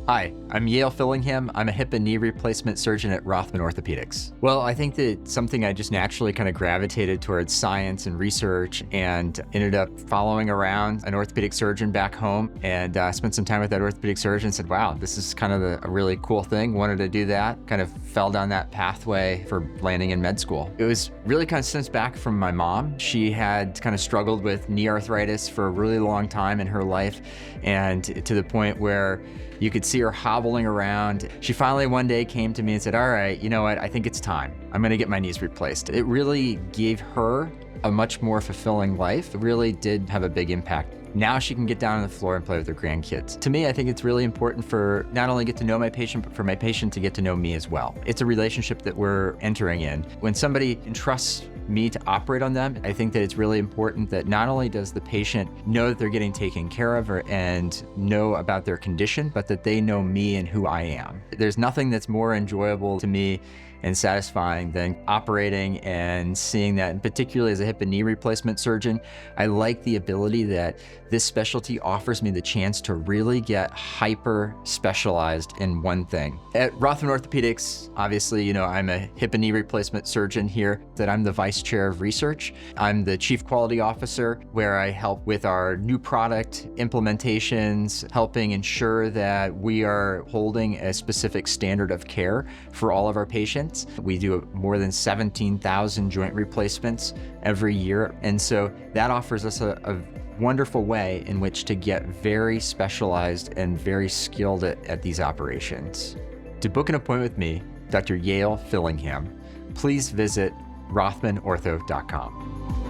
Hi, I'm Yale Fillingham. I'm a hip and knee replacement surgeon at Rothman Orthopaedics. Well, I think that something I just naturally kind of gravitated towards science and research, and ended up following around an orthopedic surgeon back home, and spent some time with that orthopedic surgeon and said, wow, this is kind of a really cool thing. Wanted to do that. Kind of fell down that pathway for landing in med school. It was really kind of stems back from my mom. She had kind of struggled with knee arthritis for a really long time in her life, and to the point where you could see her hobbling around. She finally one day came to me and said, all right, you know what, I think it's time. I'm gonna get my knees replaced. It really gave her a much more fulfilling life. It really did have a big impact. Now she can get down on the floor and play with her grandkids. To me, I think it's really important for not only get to know my patient, but for my patient to get to know me as well. It's a relationship that we're entering in. When somebody entrusts me to operate on them, I think that it's really important that not only does the patient know that they're getting taken care of and know about their condition, but that they know me and who I am. There's nothing that's more enjoyable to me and satisfying than operating and seeing that, and particularly as a hip and knee replacement surgeon, I like the ability that this specialty offers me the chance to really get hyper specialized in one thing. At Rothman Orthopaedics, obviously, I'm a hip and knee replacement surgeon here, that I'm the vice chair of research. I'm the chief quality officer, where I help with our new product implementations, helping ensure that we are holding a specific standard of care for all of our patients. We do more than 17,000 joint replacements every year. And so that offers us a wonderful way in which to get very specialized and very skilled at these operations. To book an appointment with me, Dr. Yale Fillingham, please visit rothmanortho.com.